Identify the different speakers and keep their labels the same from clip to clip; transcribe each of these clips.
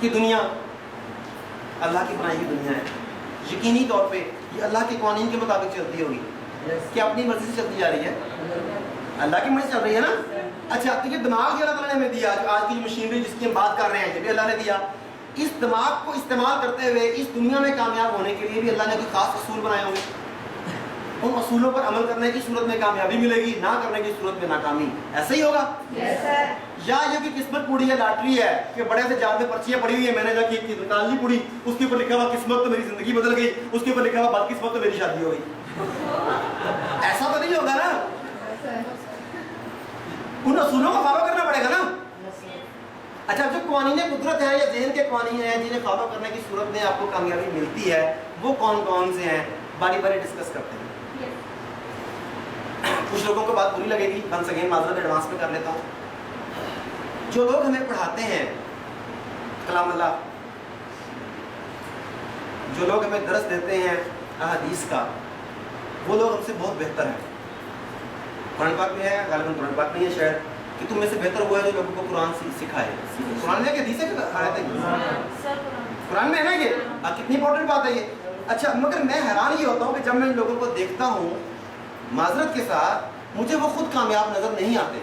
Speaker 1: کہ دنیا اللہ کی بنائی ہوئی دنیا ہے، یقینی طور پہ یہ اللہ کے قوانین کے مطابق چلتی ہوگی کہ اپنی مرضی سے چلتی جا رہی ہے؟ اللہ کی مرضی چل رہی ہے نا. اچھا تو یہ دماغ جو اللہ تعالیٰ نے ہمیں دیا، آج کی جو مشینری جس کی ہم بات کر رہے ہیں یہ بھی اللہ نے دیا. اس دماغ کو استعمال کرتے ہوئے اس دنیا میں کامیاب ہونے کے لیے بھی اللہ نے کوئی خاص اصول بنائے ہوں گے. ان اصولوں پر عمل کرنے کی صورت میں کامیابی ملے گی، نہ کرنے کی صورت میں ناکامی. ایسا ہی ہوگا؟ یا یہ کہ قسمت پوڑی ہے، لاٹری ہے کہ بڑے سے جال میں پرچیاں پڑی ہوئی ہیں، میں نے جا کے نکال لی پوڑی، اس کے اوپر لکھا ہوا قسمت تو میری زندگی بدل گئی، اس کے اوپر لکھا ہوا بدقسمت تو میری شادی ہو گئی. ایسا تو نہیں ہوگا نا. ان اصولوں کو فالو کرنا پڑے گا نا. اچھا جو قوانین قدرت ہے یا ذہن کے قوانین ہیں جنہیں فالو کرنے کی صورت میں آپ کو کامیابی ملتی ہے، وہ کون کون سے ہیں؟ باری باری ڈسکس کرتے ہیں. کچھ لوگوں کو بات بری لگے گی، ونس اگین معذرت ایڈوانس میں کر لیتا ہوں. جو لوگ ہمیں پڑھاتے ہیں کلام اللہ، جو لوگ ہمیں درس دیتے ہیں احادیث کا، وہ لوگ ہم سے بہت بہتر ہیں. قرآن پاک میں ہے، غالباً قرآن پاک نہیں ہے شاید، کہ تم میں سے بہتر ہوا ہے جو لوگوں کو قرآن سکھائے. قرآن میں حدیث ہے کہ آیت ہے؟ قرآن میں ہے نا. یہ کتنی امپورٹنٹ بات ہے یہ. اچھا مگر میں حیران یہ ہوتا ہوں کہ جب میں ان لوگوں کو دیکھتا ہوں، معذرت کے ساتھ مجھے وہ خود کامیاب نظر نہیں آتے.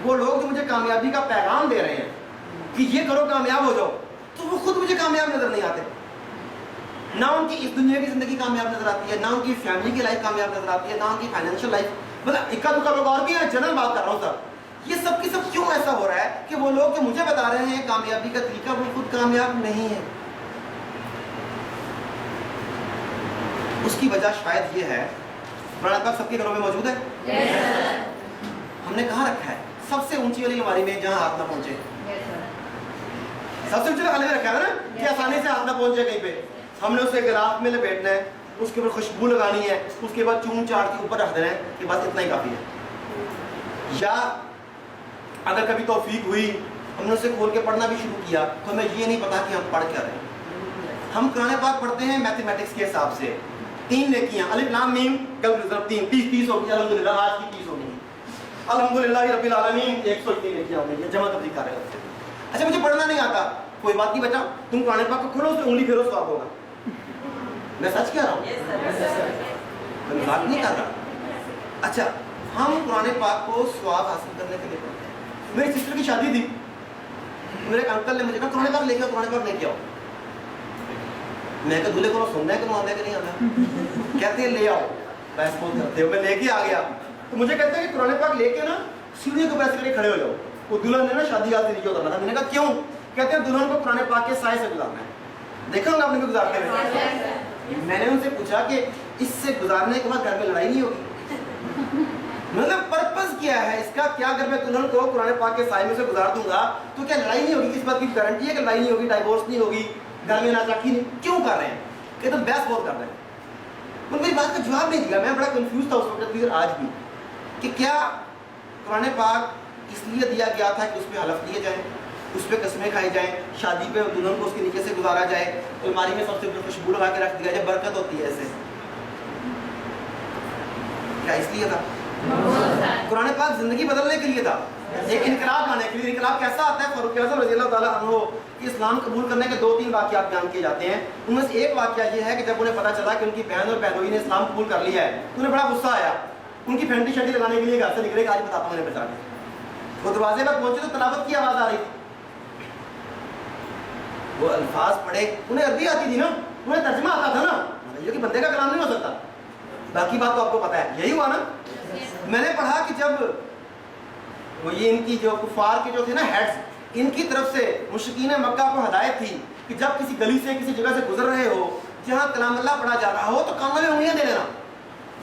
Speaker 1: وہ لوگ جو مجھے کامیابی کا پیغام دے رہے ہیں کہ یہ کرو کامیاب ہو جاؤ، تو وہ خود مجھے کامیاب نظر نہیں آتے. نہ ان کی اس دنیا کی زندگی کامیاب نظر آتی ہے، نہ ان کی فیملی کی لائف کامیاب نظر آتی ہے، نہ ان کی فائنینشیل لائف. مطلب اکا دکا لوگ اور بھی ہیں، جنرل بات کر رہا ہوں سر. یہ سب کی سب کیوں ایسا ہو رہا ہے کہ وہ لوگ جو مجھے بتا رہے ہیں کامیابی کا طریقہ، وہ خود کامیاب نہیں ہے؟ اس کی وجہ شاید یہ ہے، قرآن پاک سب کے گھروں میں موجود ہے. ہم نے کہاں رکھا ہے؟ سب سے اونچی والی الماری میں، جہاں ہاتھ نہ پہنچے. سب سے اونچی والے میں رکھا ہے نا کہ آسانی سے ہاتھ نہ پہنچے کہیں پہ. ہم نے اسے گلاف میں لپیٹنا ہے، اس کے اوپر خوشبو لگانی ہے، اس کے بعد چون چاٹ کے اوپر رکھ دینا ہے کہ بس اتنا ہی کافی ہے. یا اگر کبھی توفیق ہوئی ہم نے اسے کھول کے پڑھنا بھی شروع کیا تو ہمیں یہ نہیں پتا کہ ہم پڑھ کیا رہے ہیں. ہم قرآن پاک پڑھتے ہیں میتھمیٹکس کے حساب سے. 3 نیکیاں، الف لام میم، کل ریزرو 3، 30 ہو گئی الحمدللہ. آج کی 30 ہو گئی الحمدللہ رب العالمین. 103 نیکیاں ہو گئی ہیں، جمع تبدیل کر رہے ہیں. اچھا مجھے پڑھنا نہیں آتا، کوئی بات نہیں بیٹا، تم قرآن پاک کو کھولو، اس پہ انگلی پھیرو، ثواب ہوگا. میں سچ کہہ رہا ہوں، میں بات نہیں کر رہا. اچھا ہم قرآن پاک کو ثواب حاصل کرنے کے لیے پڑھتے ہیں. میری سسٹر کی شادی تھی، میرے انکل نے مجھے کہا قرآن پاک لے کے آؤ، قرآن پاک لے کے آؤ. میں کہ دولے کو سننا ہے کہ آتا ہے کہ نہیں آتا؟ کہتے ہیں لے آؤ. بحث بہت کرتے ہو. میں لے کے آ گیا تو مجھے کہتے ہیں کہ قرآن پاک لے کے نا سیڑھیوں کو پیسے کر کے کھڑے ہو جاؤ. وہ دلہن نے نا شادی آتی نیچے اترنا تھا. میں نے کہا کیوں؟ کہتے ہیں دلہن کو قرآن پاک کے سائے سے گزارنا ہے. دیکھا ہوگا آپ نے بھی گزارتے ہوئے. میں نے ان سے پوچھا کہ اس سے گزارنے کے بعد گھر میں لڑائی نہیں ہوگی؟ مطلب پرپز کیا ہے اس کا؟ کیا اگر میں دلہن کو قرآن پاک کے سائے میں سے گزار دوں گا تو کیا لڑائی نہیں ہوگی؟ اس بات کی گارنٹی ہے کہ لڑائی نہیں ہوگی، ڈائیورس نہیں ہوگی، گھر میں ناچاکی نہیں؟ کیوں کر رہے ہیں؟ کہ تم بحث بہت کر رہے ہیں. میری بات کا جواب نہیں دیا. میں بڑا کنفیوز تھا اس وقت بھی، آج بھی، کہ کیا قرآن پاک اس لیے دیا گیا تھا کہ اس پہ حلف دیے جائیں، اس پہ قسمیں کھائی جائیں، شادی پہ دلہن کو اس کے نیچے سے گزارا جائے، الماری میں سب سے اوپر خوشبو لگا کے رکھ دیا جائے، برکت ہوتی ہے ایسے؟ کیا اس لیے تھا؟ قرآن پاک زندگی بدلنے کے لیے تھا، ایک انقلاب لانے کے لیے. انقلاب کیسا آتا ہے؟ فاروق اعظم رضی اللہ تعالیٰ عنہ کہ اسلام قبول کرنے کے 2-3 واقعات بیان کیے جاتے ہیں. ان میں سے ایک واقعہ یہ ہے کہ جب انہیں پتا چلا کہ ان کی بہن اور بہنوئی نے اسلام قبول کر لیا ہے تو انہیں بڑا غصہ آیا. ان کی فینٹی شینٹی لگانے کے لیے گھر سے نکلے کہ آج بتاتا ہوں انہیں بچا کے. وہ دروازے پر پہنچے تو تلاوت کی آواز آ رہی تھی. وہ الفاظ پڑھے، انہیں عربی آتی تھی نا، انہیں ترجمہ آتا تھا نا. یہ کہ بندے کا کلام نہیں ہو سکتا. باقی بات تو آپ کو پتا ہے، یہی ہوا نا. میں نے پڑھا کہ جب وہ یہ ان کی جو کفار کے جو تھے نا ہیڈز، ان کی طرف سے مشرکین مکہ کو ہدایت تھی کہ جب کسی گلی سے کسی جگہ سے گزر رہے ہو جہاں کلام اللہ پڑھا جا رہا ہو تو کانوں میں انگلیاں دے لینا،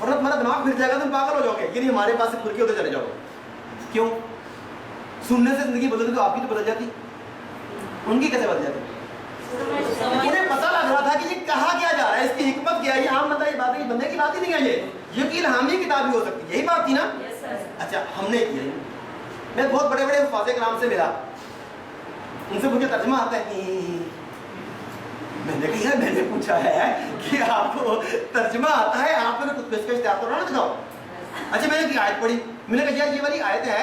Speaker 1: ورنہ تمہارا دماغ پھر جائے گا، تم پاگل ہو جاؤ گے. یعنی ہمارے پاس سے پھر کے ہوتے چلے جاؤ. کیوں؟ سننے سے زندگی بدلتی تو آپ کی تو بدل جاتی، ان کی کیسے بدل جاتی؟ انہیں پتہ لگ رہا تھا کہ یہ کہا کیا جا رہا ہے، اس کی حکمت کیا ہے. یہ عام بندہ یہ بات ہے، یہ بندے کی بات ہی نہیں ہے، یہ کہ الہامی کتاب بھی ہو سکتی ہے. یہی بات تھی نا. اچھا ہم نے کیا، میں بہت بڑے بڑے حفاظ کلام سے ملا، ان سے مجھے ترجمہ آتا ہے. میں نے کہا میں نے پوچھا ہے کہ آپ کو ترجمہ آتا ہے، آپ نے کچھ پیشکش تیار تو نہ دکھاؤ. اچھا میں نے ایک آیت پڑھی، میں نے کہا یار یہ والی آیت ہے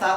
Speaker 1: 7